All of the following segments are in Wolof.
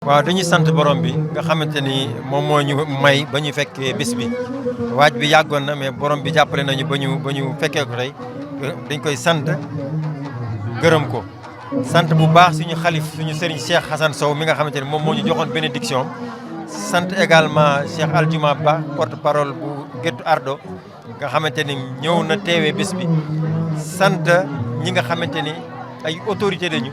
waaw dañuy sant borom bi nga xamante ni moom moo ñu may ba ñu fekkee bés bi waaj bi yàggoon na mais borom bi jàppale nañu ba ñu fekkee ko tey dañ koy sant gërëm ko. sant bu baax suñu xalif suñu sëriñ Cheikh Hassan Sow mi nga xamante ni moom moo ñu joxoon bénédiction sant également Cheikh Aldiouma Ba porte-parole bu Guet Ardo nga xamante ni ñëw na teewee bés bi sant ñi nga xamante ni ay autorité lañu.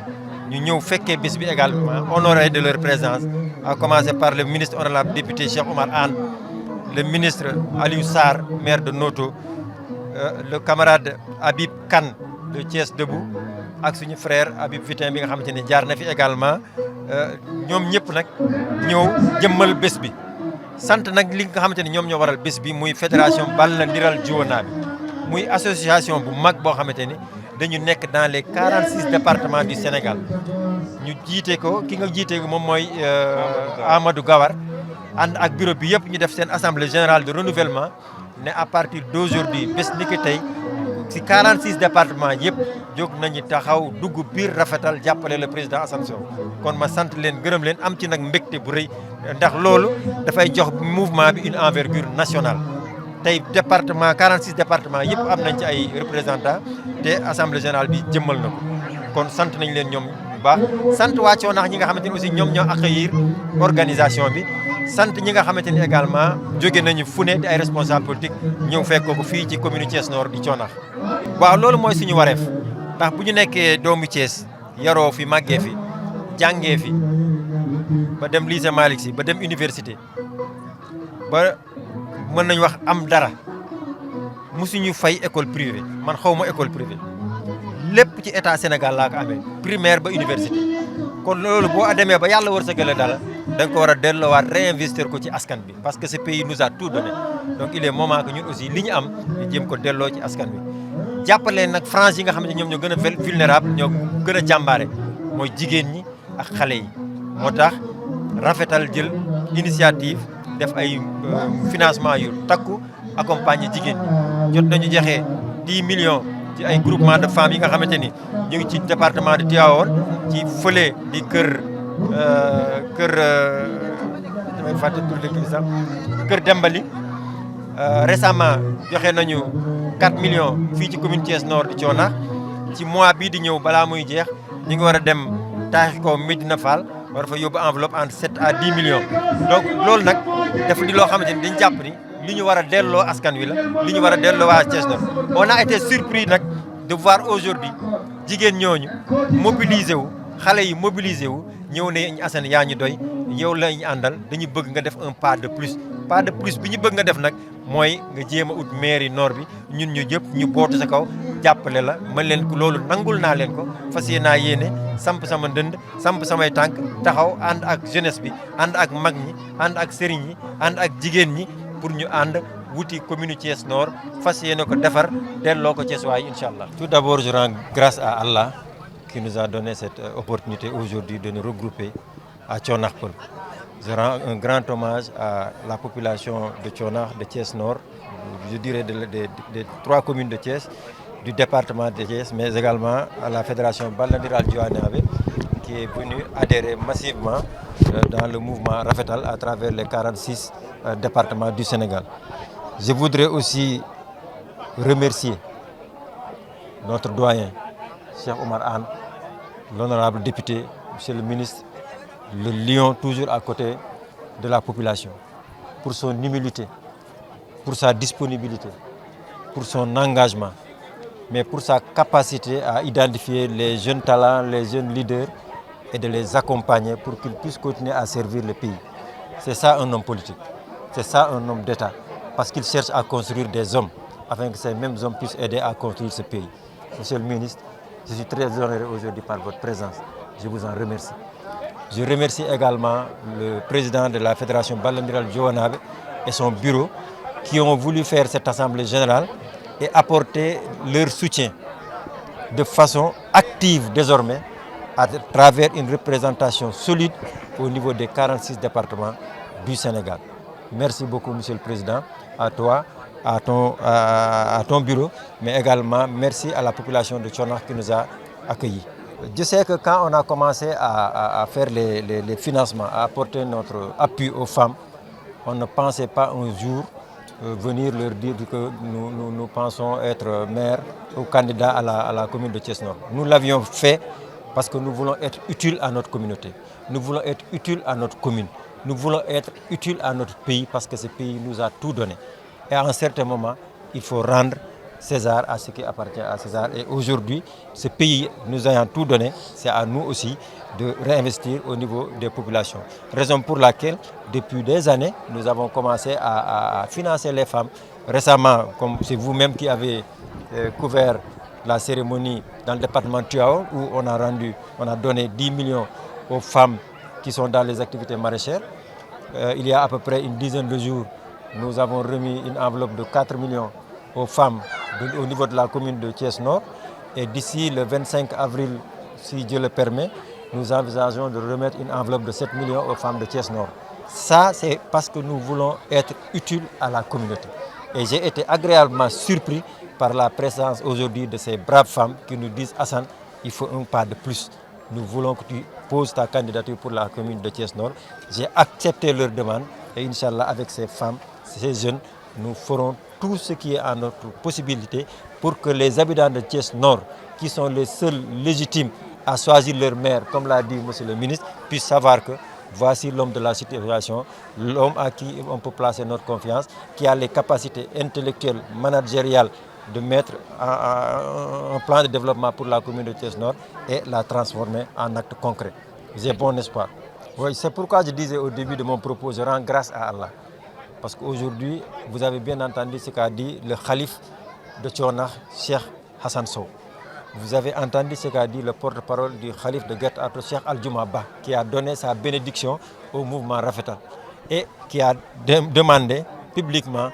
ñu ñëw fekkee bés bi également honoré de leur présence à commencer par le ministre honorable député Cheikh Oumar Anne, le ministre Aliou Sarr maire de Noto, le camarade Habib Kane de Thiès Debout ak suñu frère Habib Vitin bi nga xamante ni jaar na fi également ñoom ñëpp nag ñëw jëmmal bés bi. sant nag li nga xamante ni ñoom ñoo waral bés bi muy fédération Balla Ndiral Jiwona bi muy association bu mag boo xamante ni dañu nekk dans les 46 départements du Sénégal ñu jiite ko ki nga jiite ko moom mooy Amadou Gawar ànd ak bureau bi yëpp ñu def seen assemblée générale de renouvellement ne à partir d'aujourd'hui bés ni ki tey ci 46 départements yëpp jóg nañu taxaw dugg biir rafetal jàppale le président Assane Sow kon ma sant leen gërëm leen am ci nag mbégte bu rëy ndax loolu dafay jox mouvement bi une envergure nationale. tey département 46 départements yëpp am nañ ci ay représentants te assemblée générale bi jëmmal na ko kon sant nañ leen ñoom bu baax sant waa Conax ñi nga xamante ni aussi ñoom ñoo accueillir organisation bi sant ñi nga xamante ni également jóge nañu fu ne di ay responsable politique ñëw fekk ko fii ci commune Thiès Nord di Conax. waaw loolu mooy suñu wareef ndax bu ñu nekkee doomu Thiès yaroo fi màggee fi jàngee fi ba dem lycée Malick Sy ba dem université ba mën nañu wax am dara musuñu fay école privée man xawma école privée lépp ci état Sénégal laa ko amee primaire ba université kon loolu boo demee ba yàlla wërsëgale dala da nga ko war a delloowaat réinvestir ko ci askan bi parce que ce pays nous a tout donné donc il est moment que ñun aussi li ñu am ñu jéem ko delloo ci askan bi jàppale nag frange yi nga xam ne ñoom ñoo gën a vulnérable ñoo gën a jàmbaare mooy jigéen ñi ak xale yi moo tax rafetal jël initiative def ay financement yu takku accompagner jigéen ñi jot nañu joxe 10 millions ci ay groupement de femmes yi nga xamante ni ñu ngi ci département de Tivaouane ci fële di damay fàtte tur dëkk bi sax kër Dembali récemment joxe nañu 4 millions fii ci commune Thiès Nord di Conax ci mois bii di ñëw balaa muy jeex ñu ngi war a dem taaxi ko Medina Fall war fa yóbbu enveloppe entre 7 à 10 millions donc loolu nag dafa di loo xamante ni dañ jàpp ni li ñu war a delloo askan wi la li ñu war a delloo waa Thiès Nord on a été surpris nag de voir aujourd'hui jigéen ñooñu mobiliser wu xale yi mobiliser wu ñëw ne Assane yaa ñu doy yow la ñu àndal dañu bëgg nga def un pas de plus bi ñu bëgg nga def nag mooy nga jéem a ut mairie nord bi ñun ñu jëpp ñu bootu sa kaw jàppale la man leen ko loolu nangul naa leen ko fas yéene samp sama ndënd samp samay tànk taxaw ànd ak jeunesse bi ànd ak mag ñi ànd ak sëriñ ñi ànd ak jigéen ñi pour ñu ànd wuti commune Thiès Nord fas yéene ko defar delloo ko Thiès waay incha allah. Tout d'abord je rends grâce à Allah qui nous a donné cette opportunité aujourd'hui de nous regrouper à Conax Peulh. Je rends un grand hommage à la population de Conax, de Thiès Nord, je dirais des 3 communes de Thiès, du département de Thiès, mais également à la fédération Balla Ndiral Jiwona qui est venue adhérer massivement dans le mouvement Rafetal à travers les 46 départements du Sénégal. Je voudrais aussi remercier notre doyen, Cheikh Oumar Anne, l'honorable député, monsieur le ministre, le lion toujours à côté de la population, pour son humilité, pour sa disponibilité, pour son engagement, mais pour sa capacité à identifier les jeunes talents, les jeunes leaders et de les accompagner pour qu'ils puissent continuer à servir le pays. C'est ça un homme politique, c'est ça un homme d'État, parce qu'il cherche à construire des hommes, afin que ces mêmes hommes puissent aider à construire ce pays. Monsieur le ministre, je suis très honoré aujourd'hui par votre présence, je vous en remercie. Je remercie également le président de la fédération Balla Ndiral Jiwona et son bureau qui ont voulu faire cette assemblée générale et apporter leur soutien de façon active désormais à travers une représentation solide au niveau des 46 départements du Sénégal. Merci beaucoup, Monsieur le Président, à toi, à ton bureau, mais également merci à la population de Conax qui nous a accueillis. Je sais que quand on a commencé à faire les financements, à apporter notre appui aux femmes, on ne pensait pas un jour venir leur dire que nous pensons être maire ou candidat à la commune de Thiès Nord. Nous l'avions fait parce que nous voulons être utiles à notre communauté. Nous voulons être utiles à notre commune. Nous voulons être utiles à notre pays parce que ce pays nous a tout donné. Et à un certain moment, il faut rendre César à ce qui appartient à César. Et aujourd'hui, ce pays nous ayant tout donné, c'est à nous aussi de réinvestir au niveau des populations. Raison pour laquelle, depuis des années, nous avons commencé à financer les femmes. Récemment, comme c'est vous-même qui avez couvert la cérémonie dans le département de Tuao, où on a donné 10 millions aux femmes qui sont dans les activités maraîchères. Il y a à peu près une dizaine de jours, nous avons remis une enveloppe de 4 millions aux femmes au niveau de la commune de Thiès Nord. Et d'ici le 25 avril, si Dieu le permet, nous envisageons de remettre une enveloppe de 7 millions aux femmes de Thiès Nord. Ça, c'est parce que nous voulons être utiles à la communauté. Et j'ai été agréablement surpris par la présence aujourd'hui de ces braves femmes qui nous disent « Hassan, il faut un pas de plus. Nous voulons que tu poses ta candidature pour la commune de Thiès Nord. » J'ai accepté leur demande et Inch'Allah, avec ces femmes, ces jeunes, nous ferons tout ce qui est en notre possibilité pour que les habitants de Thiès Nord, qui sont les seuls légitimes à choisir leur maire, comme l'a dit M. le ministre, puissent savoir que voici l'homme de la situation, l'homme à qui on peut placer notre confiance, qui a les capacités intellectuelles, managériales de mettre un plan de développement pour la commune de Thiès Nord et la transformer en acte concret. J'ai bon espoir. Oui, c'est pourquoi je disais au début de mon propos, je rends grâce à Allah. Parce qu'aujourd'hui, vous avez bien entendu ce qu'a dit le calife de Tchonach, Cheikh Hassan Sow. Vous avez entendu ce qu'a dit le porte-parole du calife de Guet Ardo, Cheikh Al-Juma Ba, qui a donné sa bénédiction au mouvement Rafetal et qui a demandé publiquement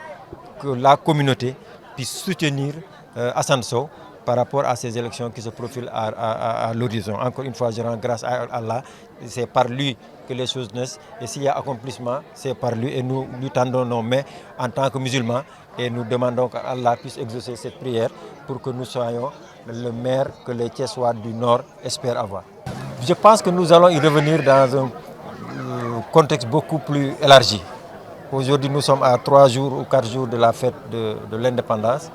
que la communauté puisse soutenir Hassan Sow par rapport à ces élections qui se profilent à l'horizon. Encore une fois, je rends grâce à Allah. C'est par lui que les choses naissent. Et s'il y a accomplissement, c'est par lui. Et nous lui tendons nos mains en tant que musulmans. Et nous demandons qu'Allah puisse exaucer cette prière pour que nous soyons le maire que les Thiessois du Nord espèrent avoir. Je pense que nous allons y revenir dans un contexte beaucoup plus élargi. Aujourd'hui, nous sommes à 3 jours ou 4 jours de la fête de l'indépendance.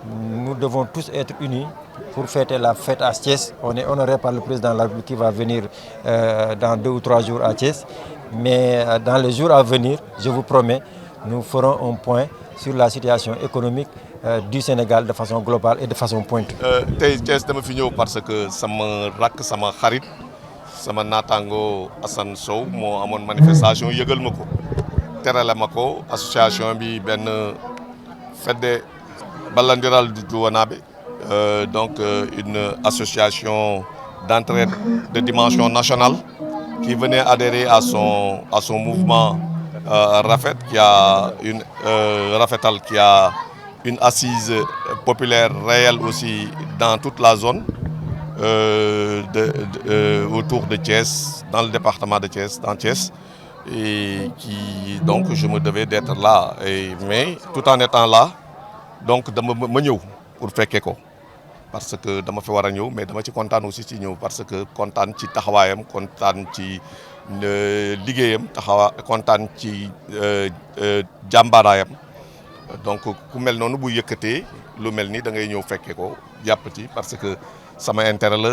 Nous devons tous être unis pour fêter la fête à Thiès. On est honoré par le président de la République qui va venir dans 2 ou 3 jours à Thiès. Mais dans les jours à venir, je vous promets, nous ferons un point sur la situation économique du Sénégal de façon globale et de façon pointue. Tey Thiès dama fi ñëw parce que sama rakk sama xarit sama naataango Hassan Sow moo amoon manifestation yëgal ma ko terale ma ko association bi benn fedde ballandiral du Wanabe, donc une association d'entraide de dimension nationale qui venait adhérer à son mouvement Rafet, qui a une Rafetal qui a une assise populaire réelle aussi dans toute la zone autour de Thiès, dans le département de Thiès, dans Thiès, et qui donc je me devais d'être là. Mais tout en étant là, donc dama ma ñëw pour fekkee ko parce que dama fi war a ñëw mais dama ci kontaan aussi ci ñëw parce que kontaan ci taxawaayam kontaan ci liggéeyam kontaan ci jàmbaaraayam donc ku mel noonu bu yëkkatee lu mel ni da ngay ñëw fekkee ko jàpp ci parce que sama intérêt la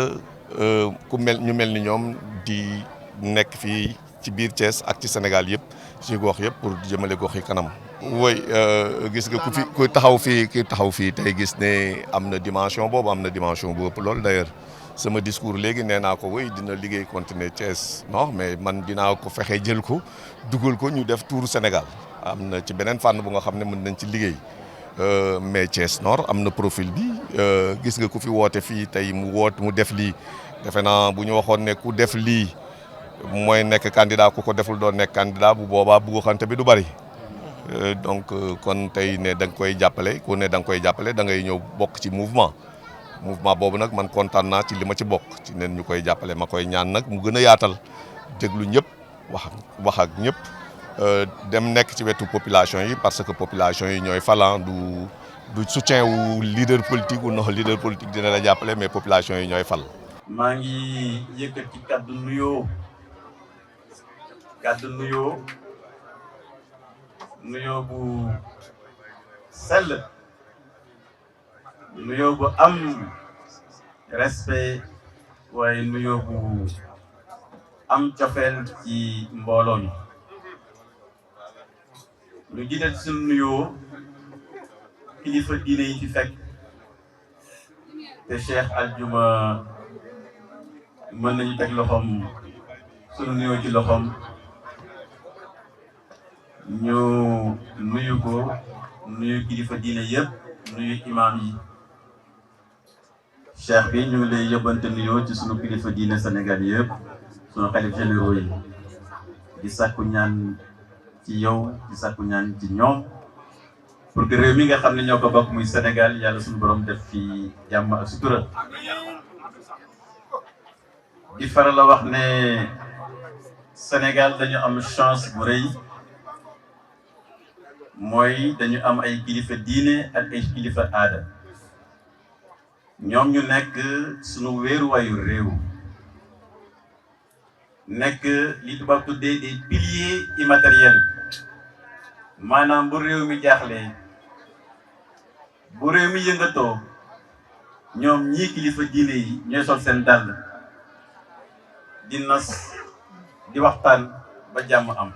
ñu mel ni ñoom di nekk fii ci biir Thiès ak ci Sénégal yëpp ci gox yëpp pour jëmale gox yi kanam. Oui, gis nga ku taxaw fii tey gis ne am na dimension boobu am na dimension bu ëpp loolu d'ailleurs sama discours léegi nee naa ko oui dina liggéey continuer Thiès non mais man dinaa ko fexe jël ko dugal ko ñu def tour Sénégal am na ci beneen fànn bu nga xam ne mën nañ ci liggéey mais Thiès Nord am na profil bi gis nga ku fi woote fii tey mu def lii defe naa bu ñu waxoon ne ku def lii mooy nekk candidat ku ko deful doon nekk candidat bu boobaa bu xante bi du bari. Donc kon tey ne da nga koy jàppale ku ne da nga koy jàppale da ngay ñëw bokk ci mouvement boobu nag man kontaan naa ci li ma ci bokk ci neen ñu koy jàppale ma koy ñaan nag mu gën a yaatal déglu ñëpp wax ak ñëpp dem nekk ci wetu population yi parce que population yi ñooy falan du soutien wu leader politique ou non leader politique dina la jàppale mais population yi ñooy fal. maa ngi yëkkati kàddu nuyoo bu sell, nuyoo bu am respect, waaye nuyoo bu am cofeel ci mbooloo mi. ñu jiital ci suñu nuyoo kilifa diine yi ci fekk te Cheikh Aljuma mën nañu teg loxoom, suñu nuyoo ci loxoom, ñu nuyu ko, nuyu kilifa diine yëpp, nuyu imam yi. Cheikh bi ñu ngi lay yóbbante nuyoo ci sunu kilifa diine Sénégal yëpp, sunu xalif généraux yi, di sàkku ñaan ci yow, di sàkku ñaan ci ñoom, pour que réew mi nga xam ne ñoo ko bokk muy Sénégal, yàlla suñu borom def fi jàmm ak sutura. di faral la wax ne Sénégal dañu am chance bu rëy, mooy dañu am ay kilifa diine ak ay kilifa aada, ñoom ñu nekk sunu wéeruwaayu réew, nekk li tubaab tuddee des piliers immatériels. maanaam bu réew mi jaaxlee, bu réew mi yëngatoo, ñoom ñii kilifa diine yi ñooy sol seen dàll di nas, di waxtaan ba jàmm am.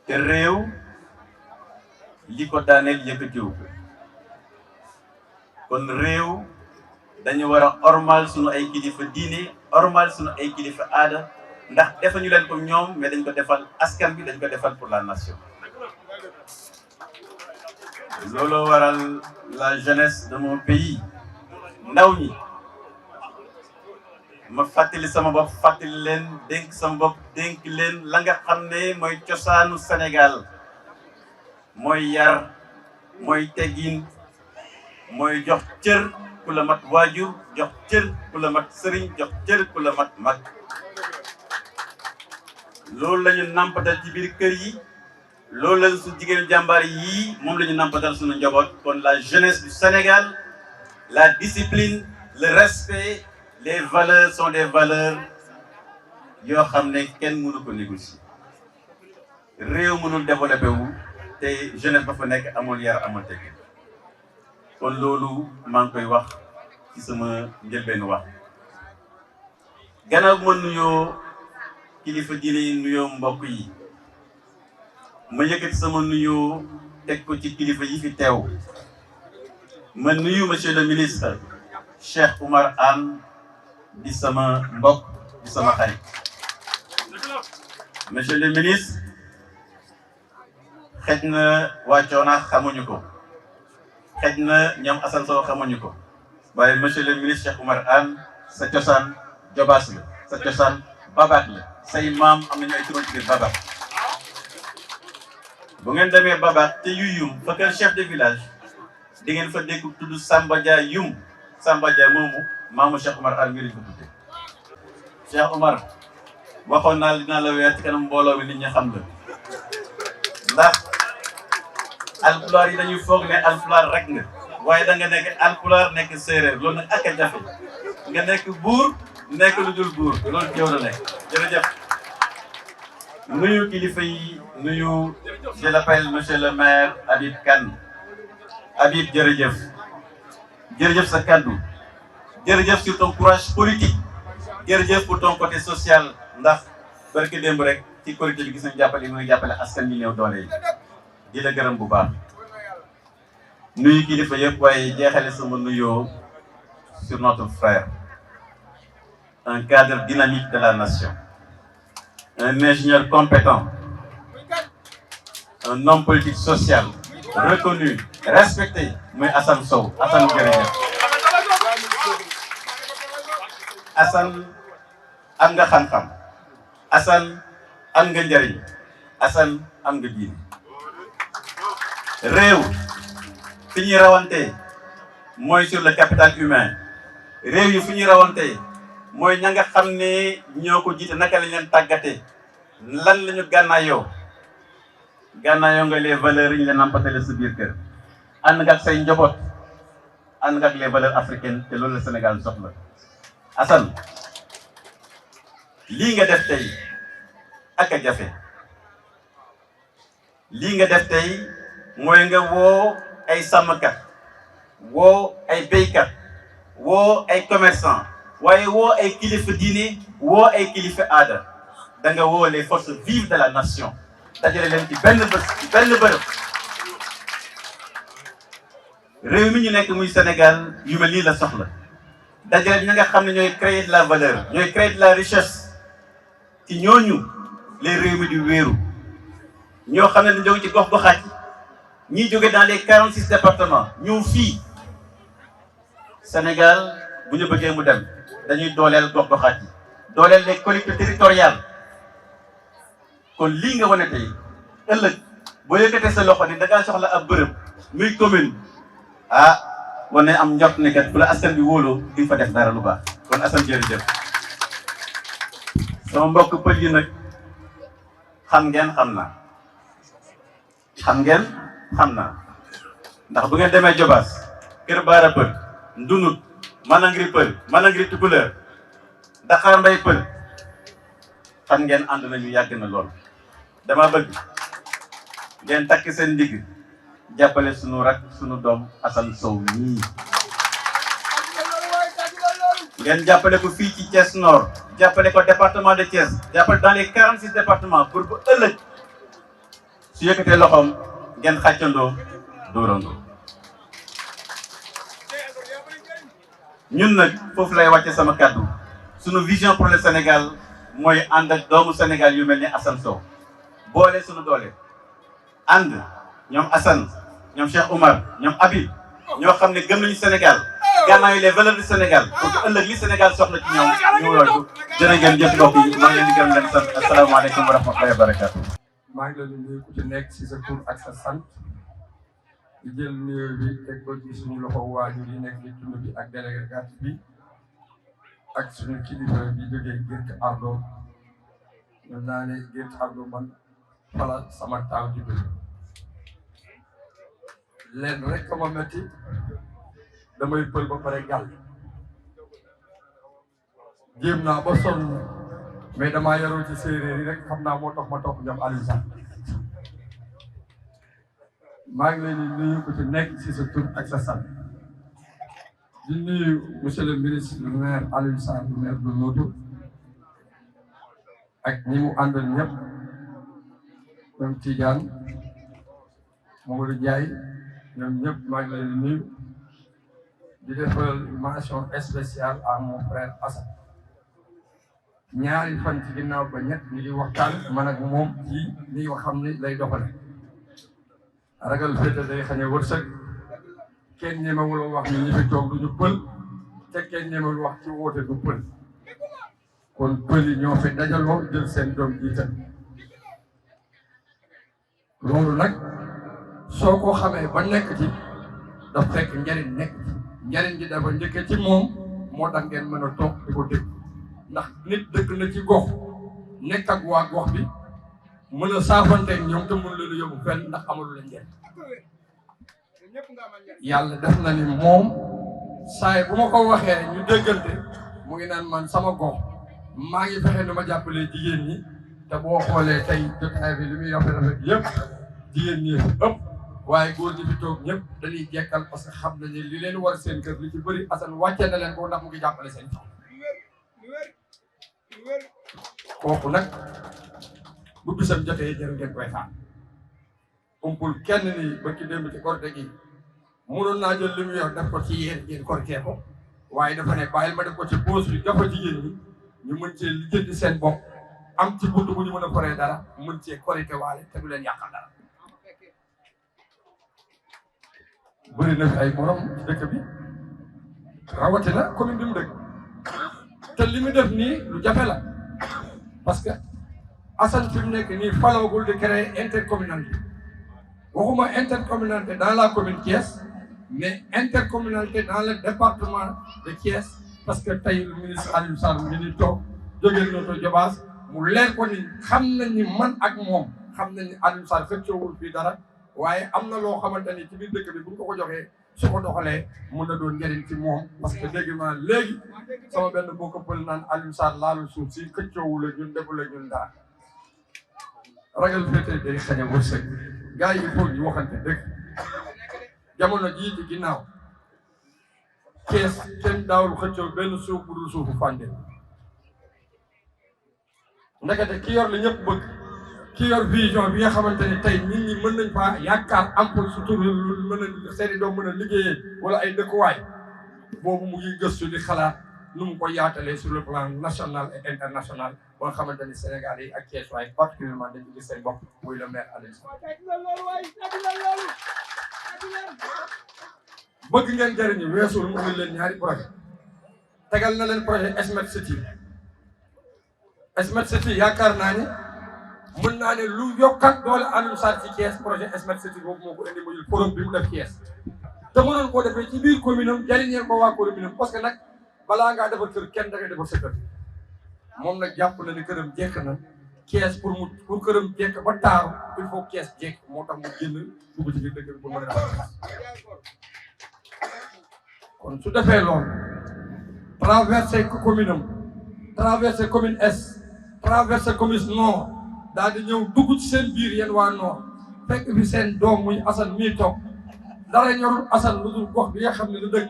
te réew li ko daaneel yëkkatiwu ko. kon réew dañu war a ormal sunu ay kilifa diine, ormal sunu ay kilifa aada, ndax defuñu leen ko ñoom, mais dañ ko defal askan bi, dañ ko defal pour la nation. looloo waral la jeunesse de mon pays, ndaw ñi, ma fàttali sama bopp, fàttali leen, dénk sama bopp, dénk leen la nga xam ne mooy cosaanu Sénégal, mooy yar, mooy teggin, mooy jox cër ku la mat waajur, jox cër ku la mat sëriñ, jox cër ku la mat mag. loolu la ñu nampatal ci biir kër yi, loolu la su jigéenu jàmbaar yii moom la ñu nampatal suñu njaboot. kon la jeunesse du Sénégal, la discipline, le respect, les valeurs sont des valeurs yoo xam ne kenn mënu ko négocier. réew mënul développé wu te jeunesse ba fa nekk amul yar, amul teggin. kon loolu maa ngi koy wax ci sama njëlbeenu wax. gannaaw ma nuyoo kilifa diine yi, nuyoo mbokk yi, ma yëkkati sama nuyoo teg ko ci kilifa yi fi teew. ma nuyu monsieur le ministre Cheikh Oumar Anne, di sama mbokk, di sama xarit. monsieur le ministre, xëj na waa Coonaax xamuñu ko, xëj na ñoom Assane Sow xamuñu ko, waaye monsieur le ministre Cheikh Oumar Anne, sa cosaan Jobaas la, sa cosaan Babaat la, say maam am nañu ay turam ci biir Babaat. bu ngeen demee Babaat te Yuyum fa kër chef de village, di ngeen fa dégg tudd Samba Dia Yum. Samba Dia moomu maamu Cheikh Oumar Anne ngir ko tudde. Cheikh Oumar, waxoon naa dinaa la weer ci kanam mbooloo mi nit ñi xam la, ndax alpulaar yi dañuy foog ne alpulaar rek nga, waaye da nga nekk alpulaar, nekk séeréer. loolu nag ak a jafe, nga nekk buur, nekk lu dul buur, loolu jëw la nekk. jërëjëf. nuyu kilifa yi, nuyu, je l'appelle monsieur le maire Habib Kane. Habib, jërëjëf. jërëjëf sa kaddu, jërëjëf sur ton courage politique, jërëjëf pour ton côté social, ndax barke démb rek ci korité bi gis nañu jàppale muy jàppale askan bi néew doole yi. di la gërëm bu baax. nuyu kilifa yëpp, waaye jeexale sama nuyoo sur notre frère, un cadre dynamique de la nation, un ingénieur compétent, un homme politique social reconnu, respecté, muy Assane Sow. Assane, jërëjëf. Assane, am nga xam-xam. Assane, am nga njëriñ. Assane, am nga diine. réew fi ñuy rawante mooy sur le capital humain. réew yi fi ñuy rawante mooy ña nga xam ne ñoo ko jiite, naka lañ leen tàggatee, lan lañu gànnaayoo. gànnaayoo nga les valeurs yi ñu leen nampatale sa biir kër, ànd nga ak say njaboot, ànd nga ak les valeurs africaines, te loolu la Sénégal soxla. Assane lii nga def tey ak a jafe lii nga def tey mooy nga woo ay sàmmkat woo ay béykat woo ay commerçant waaye woo ay kilifa diine woo ay kilifa aada da nga woo les forces vives de la nation dajale leen ci benn bërëb réew mi ñu nekk muy Sénégal yu mel nii la soxla dajale ñi nga xam ne ñooy créer de la valeur ñooy créer de la richesse ci ñooñu les réew mi di wéeru ñoo xam ne dañu jóge ci gox goxaat ñii jóge dans les 46 départements ñëw fii Sénégal bu ñu bëggee mu dem dañuy dooleel gox goxaat yi dooleel les collectivités territoriales kon lii nga wane tey ëllëg boo yëkkatee sa loxo ni da ngaa soxla ab bërëb muy commune wane am njort ne kat bu la askan bi wóoloo di fa def dara lu baax kon Assane jërëjëf sama mbokk pël yi nag xam ngeen xam naa ndax bu ngeen demee Jobaas Kër Baara pël Ndunut Manangri pël Manangri Tukulër Dakar Mbay pël xam ngeen ànd nañu yàgg na lool dama bëgg ngeen takk seen ndigg jàppale sunu rak sunu doom Assane Sow nii ngeen jàppale ko fii ci Thiès Nord jàppale ko département de Thiès jàppale dans les 46 départements pour bu ëllëg su yëkkatee loxoom ngeen xàccandoo dóorandoo ñun nag foofu lay wàcce sama kàddu sunu vision pour le Sénégal mooy ànd ak doomu Sénégal yu mel ni Assane Sow boole sunu doole ànd ñoom Assane ñoom Cheikh Oumar ñoom Habib ñoo xam ne gëm nañu Sénégal gànnaaw les valeurs du Sénégal pour que ëllëg li Sénégal soxla ci ñoom ñu wootu jërë ngeen jëf mbokk yi maa ngi leen di gërëm leen sant asalaamaaleykum wa rahmatullahi wa barakatu maa ngi leen di nuyu ku ci nekk si sa tur ak sa sant di jël nuyoo bi teg ko ci suñu loxo waajur yi nekk ci tund bi ak délégué quartier bi ak suñu kilifa bi jógee Guet Ardo mën naa ne Guet Ardo man fala sama taaw ji bi leen rek ma metti damay pël ba pare gàll jéem naa ba sonn mais damaa yaroo ci séeréer yi rek xam naa moo tax ma topp ñoom Aliou Sall maa ngi leen di nuyu ku ci nekk ci sa tur ak sa sant di nuyu monsieur le ministre le maire Aliou Sall maire de Notto ak ñi mu àndal ñëpp ñoom Tidiane Mamadou Ndiaye ñoom ñëpp maa ngi leen di nuyu di defal mention spéciale à mon frère Assane ñaari fan ci ginnaaw ba ñett ñu ngi waxtaan man ak moom ci li nga xam ne lay doxale ragal féete day xañe wërsëg kenn ñemewul wax ni ñi fi toog du ñu pël te kenn ñemewul wax ci woote du pël kon pël yi ñoo fi dajaloo jël seen doom jiital loolu nag soo ko xamee ba nekk ci daf fekk njariñ nekk ci njariñ ji dafa njëkke ci moom moo tax ngeen mën a toog di ko dégg ndax nit dëkk na ci gox nekk ak waa gox bi mën a saafanteeg ñoom te mën leen a yóbbu fenn ndax amalu leen njariñ yàlla def na ni moom saay bu ma ko waxee ñu déggante mu ngi naan man sama gox maa ngi fexe nu ma jàppalee jigéen ñi te boo xoolee tey jotaay bi li muy rafet rafet yëpp jigéen ñi ëpp waaye góor ñi fi toog ñëpp dañuy jekkal parce que xam nañu li leen war seen kër li ci bëri Assane wàcce na leen ko ndax mu ngi jàppale seen tool kooku nag bu bisam jotee jërë ngeen koy xaar umpul kenn ni ba ci démb ci korte gi mënoon naa jël li mu yor def ko ci yéen kortee ko waaye dafa ne bàyyil ma def ko ci poos bi dafa jigéen ñi ñu mën cee lijjanti seen bopp am ci bunt bu ñu mën a foree dara mën cee korite waale te du leen yàqal dara bëri na fi ay morom ci dëkk bi rawatina commune bi mu dëkk te li mu def nii lu jafe la parce que Assane fi mu nekk nii falawagul di créer intercommunalité waxuma intercommunalité dans la commune Thiès mais intercommunalité dans le département de Thiès parce que tey le ministre Aliou Sall mi ngi toog jógee Notto Diobass mu leer ko ni xam nañ ni man ak moom xam nañ ni Aliou Sall fekkoowul fii dara waaye am na loo xamante ni ci biir dëkk bi bu ñu ko joxee su ko doxalee mun na doon njëriñ ci moom parce que dégg naa léegi sama benn bokk pël naan Alioune Sarr laalu suuf si xëccoowu la ñun defu la ñun dara ragal féete day xañ a wërsëg gars yi il faut ñu waxante dëgg jamono jii ci ginnaaw Thiès kenn daawul xëccoo benn suuf bu dul suufu Fandène ndekete ki yor li ñëpp bëgg ki yor vision bi nga xamante ne tey nit ñi mën nañ faa yaakaar am pour surtout mën a seeni doom mën a liggéeyee wala ay dëkkuwaay boobu mu ngi gëstu di xalaat nu mu ko yaatalee sur le plan national et international ba nga xamante ni Sénégal yi ak Thiès waaye particulièrement dañu gis seen bopp muy le maire Alioune Sarr bëgg ngeen jëriñu weesul mu ngi leen ñaari projet tegal na leen projet Smart City Smart City yaakaar naa ni mën naa ne lu yokkat doole Alioune Sarr ci Thiès projet Smart City boobu moo ko indi muy forum bi mu def Thiès te mënoon koo defee ci biir commune am jëriñee ko waa commune am parce que nag balaa ngaa defar kër kenn da ngay defar sa kër moom nag jàpp na ni këram jekk na Thiès pour këram jekk ba taaru il faut Thiès jekk moo tax mu génn dugg ci biir dëkk bi pour mën a defar kon su defee loolu traversé commune am traversé commune est traversé commune nord daal di ñëw dugg ci seen biir yéen waa nord fekk fi seen doom muy Assane mii toog dara ñorul Assane lu dul gox bi nga xam ne lu dëkk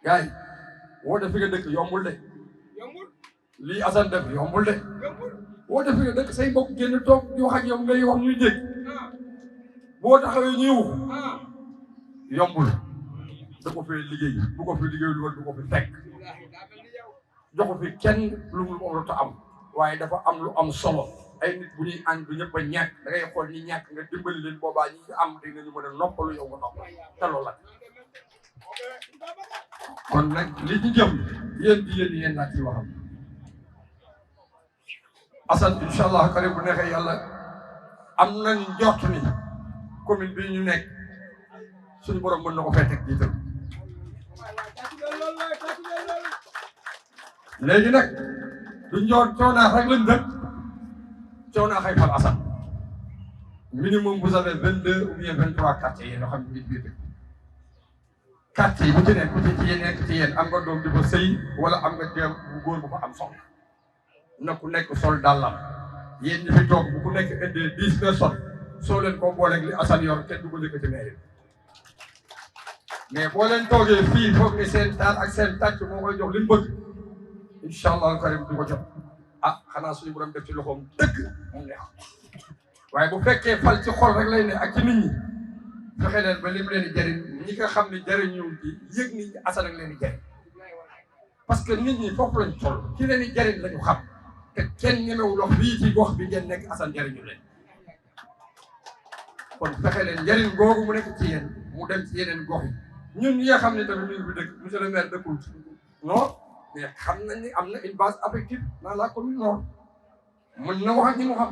gars yi woo def fi nga dëkk yombul de lii Assane def yombul de woo def fi nga dëkk say mbokk génn toog di wax ak yow ngay wax ñuy dégg boo taxawee ñuy wax yombul da ko fee liggéey bu ko fi liggéey lu du ko fi fekk joxu fi kenn lu mu warut a am waaye dafa am lu am solo ay nit bu ñuy ànd du ñëpp a ñàkk da ngay xool ñi ñàkk nga dimbali leen boobaa ñi am dinañu mën a noppalu yow nga noppal te loolu la kon nag li ñu jëm yéen laa ciy waxam Assane incha allah karim bu neexee yàlla am nañ njort ni commune bi ñu nekk suñu borom mën na ko fay teg jiital léegi nag du ñor coonaax rek lañ dëkk coonaax ay fal Assane minimum vous avez 22 ou bien 23 quartiers yoo xam ne biir dëkk quartier yi bu ci nekk ku ci nekk ci yéen am nga doom di fa sëy wala am nga jéem bu góor bu fa am soxla na ku nekk sol dàllam yéen ñi fi toog bu ku nekk indee 10 personnes soo leen ko booleeg li Assane yor kenn du ko njëkk ci mairie mais boo leen toogee fii foog ni seen taal ak seen tàcc moo koy jox li mu bëgg incha allah karim du ko jot ah xanaa suñu borom def ci loxoom dëgg mu neex waaye bu fekkee fal ci xol rek lay ne ak ci nit ñi fexe leen ba lim leen di jëriñ ñi nga xam ne jëriñu ci yëg ni Assane ak leen di jëriñ parce que nit ñi foofu lañ toll ki leen di jëriñ lañu xam te kenn ñemewul wax fii ci gox bi ngeen nekk Assane jëriñu leen kon fexe leen njëriñ googu mu nekk ci yéen mu dem ci yeneen gox yi ñun ñi nga xam ne tamit ñu ngi fi dëkk monsieur le maire dëkkul non mais xam nañ ni am na une base affective dans la commune nord mën na wax ak ñi mu xam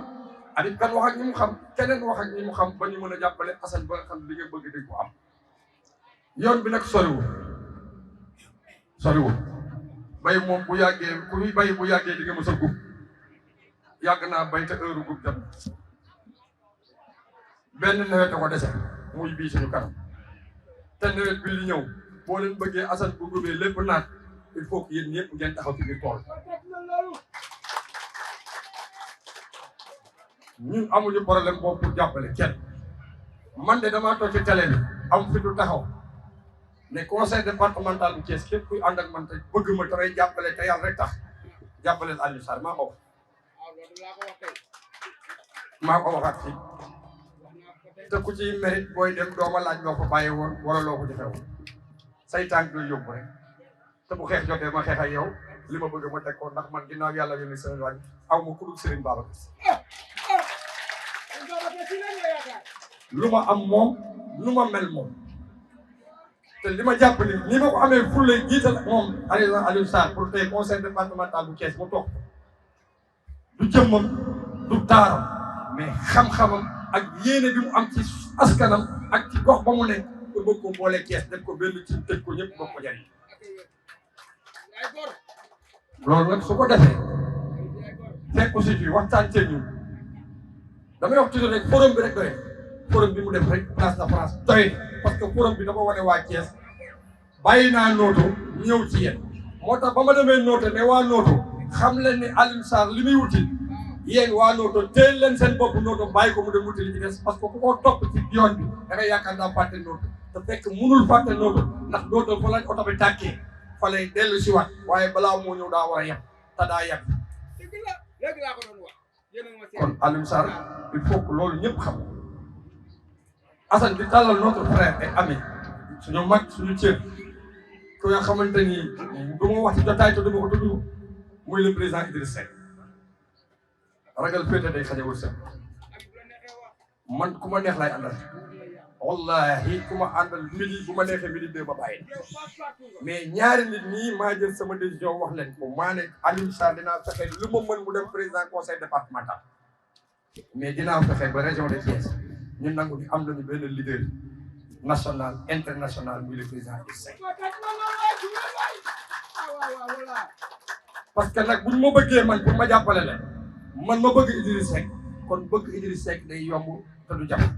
Habib Kane wax ak ñi mu xam keneen wax ak ñi mu xam ba ñu mën a jàppale Assane ba nga xam li nga bëgg dañ ko am yoon bi nag soriwul bay moom bu yàggee ku ñuy bay bu yàggee di nga mës a gub yàgg naa bay te heure gub jot benn nawet a ko dese muy bii suñu kanam te nawet bi li ñëw boo leen bëggee Assane bu gubee lépp naat il faut que yéen ñëpp ngeen taxaw ci biir tool ñun amuñu problème boobu pour jàppale kenn man de damaa toog ci télé bi am fi du taxaw ne conseil départemental bu Thiès képp kuy ànd ak man te bëgg ma damay jàppale te yàlla rek tax jàppaleel Alioune Sarr maa ko waxaat fii te ku ci mérite booy dem dooma laaj loo ko bàyyi woon wala loo ko defee woon say tànk doy yóbbu rek te bu xeex jotee ma xeex ak yow li ma bëgg ma teg ko ndax man ginnaaw yàlla yónni seen wàññi aw ma ku dul Serigne Babacar lu ma am moom lu ma mel moom te li ma jàpp ni ma ko amee fulle jiital moom Alioune Sarr pour tey conseil départemental bu Thiès mu toog du jëmmam du taaram mais xam-xamam ak yéene bi mu am ci askanam ak ci gox ba mu nekk pour bëgg ko boole Thiès def ko benn ci tëj ko ñëpp bokk ko jariñ loolu nag su ko defee fekk aussi fii waxtaan cee ñun damay wax toujours rek forum bi rek doy forum bi mu def rek place de France doy parce que forum bi dafa wane waa Thiès bàyyi naa nooto ñëw ci yéen moo tax ba ma demee nooto ne waa nooto xam leen ne Alioune Sarr li muy wuti yéen waa nooto teel leen seen bopp nooto bàyyi ko mu dem wuti li ci des parce que ku ko topp ci yoon bi da ngay yaakaar naa fàtte nooto te fekk munul fàtte nooto ndax nooto fa lañ oto bi tàkkee fa lay dellu si waat waaye balaa moo ñëw daa war a yem te daa yem kon Alioune Sarr il faut que loolu ñëpp xam Assane di tàllal notre frère et ami suñu mag suñu cër ku nga xamante ni du ma wax ci jotaay te du ma ko tudd muy le président Idriss Seck ragal féete day xajawul set man ku ma neex lay àndal wallahi ku ma àndal midi bu ma neexee midi deux ba bàyyi mais ñaari nit ñii maa jël sama décision wax leen ko maa ne Alioune Sarr dinaa fexe lu ma mën mu dem président conseil départemental mais dinaa fexe ba région de Thiès ñu nangu ni am nañu benn leader national international muy le président Idriss Seck parce que nag buñ ma bëggee man pour ma jàppale leen man ma bëgg Idriss Seck kon bëgg Idriss Seck day yomb te du jafe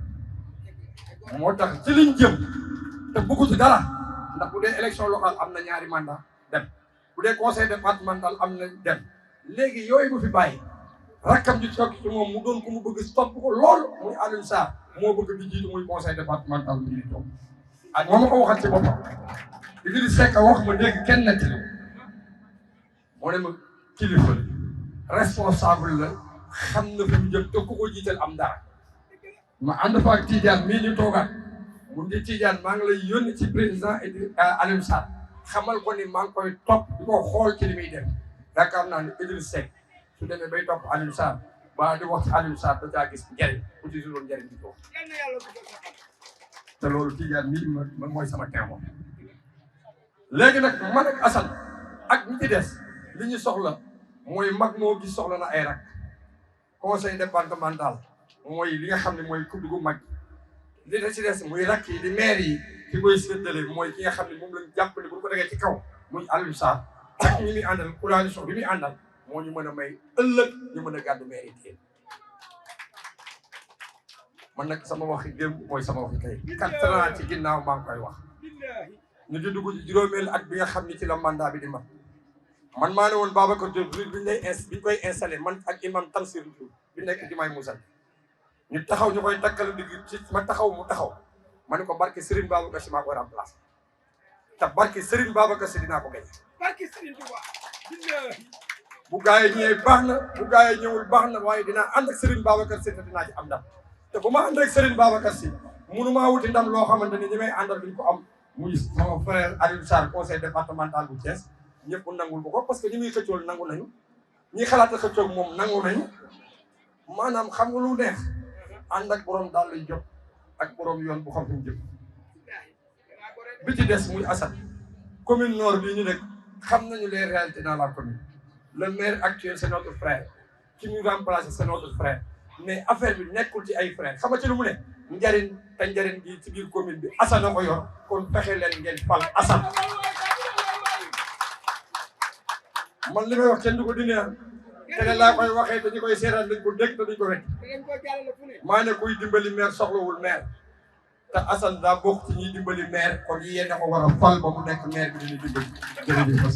moo tax ci liñ jëm te bëggu ci dara ndax bu dee élection locale am na ñaari mandat dem bu dee conseil départemental am na dem léegi yooyu mu fi bàyyi rakkam ji toog ci moom mu doon ko mu bëgg topp ko lool muy Alioune Sarr moo bëgg di jiitu muy conseil départemental bi di toog ak moo ma ko waxal ci boppam Idriss Seck wax ma dégg kenn netti la moo ne ma kilifa responsable la xam na fi mu jëm te ku ko jiital am dara ma ànd fa ak Tidiane mii ñu toogaat mu di Tidiane maa ngi lay yónni ci président Alioune Sarr xamal ko ni maa ngi koy topp di ko xool ci li muy def yaakaar naa ne Idriss Seck su demee bay topp Alioune Sarr ba di wax ci Alioune Sarr da caa gis njëriñ ku ci suroon njëriñ bi ko te loolu Tidiane mii ma mooy sama témoin léegi nag man ak Assane ak ñi ci des li ñu soxla mooy mag moo gis soxla na ay rak conseil départemental mooy li nga xam ne mooy kudd gu mag li da ci des muy rakk yi di maire yi ki koy séddale mooy ki nga xam ne moom lañ jàpp ne bu ko tegee ci kaw muy Alioune Sarr ak ñi muy àndal coalition bi muy àndal moo ñu mën a may ëllëg ñu mën a gàddu maire yi téen man nag sama waxi démb mooy sama waxi tey 4 ans ci ginnaaw maa ngi koy wax ñu di dugg ci juróomeelu at bi nga xam ni ci la mandat bi di mat man maa ne woon Babacar Diop biñ koy installé man ak imam Tamsir Diouf bi nekk Jumaay Moussa ñu taxaw ñu koy takkal digg ci ma taxaw mu taxaw ma ne ko barke Serigne Babacar Sy maa koy remplacé te barke Serigne Babacar Sy dinaa ko gañ barke Serigne Touba bu gaa yi ñëwee baax na bu gaa yi ñëwul baax na waaye dinaa ànd ak Serigne Babacar Sy te dinaa ci am ndam te bu ma ànd ak Serigne Babacar Sy mënumaa wuti ndam loo xamante ni ñi may àndal duñ ko am muy sama frère Alioune Sarr conseil départemental bu Thiès ñëpp nangul ko parce que ñi muy xëccool nangu nañu ñi xalaat a xëccoog moom nangu nañu maanaam xam nga lu neex ànd ak borom daal lay jot ak borom yoon bu xam fu mu jëm bi ci des muy Assane commune nord bi ñu nekk xam nañu les réalités dans la commune le maire actuel c'est notre frère qui nous remplace c'est notre frère mais affaire bi nekkul ci ay frère xam nga ci lu mu ne njariñ te njariñ gi ci biir commune bi Assane a ko yor kon fexe leen ngeen fal Assane man li may wax kenn du ko dindi te laa koy waxee te ñu koy seetaan dañ ko dégg te duñ ko wekk maa ne kuy dimbali maire soxlawul maire te Assane daa bokk ci ñuy dimbali maire kon yéen a ko war a fal ba mu nekk maire bi dañuy dimbali jërëjëf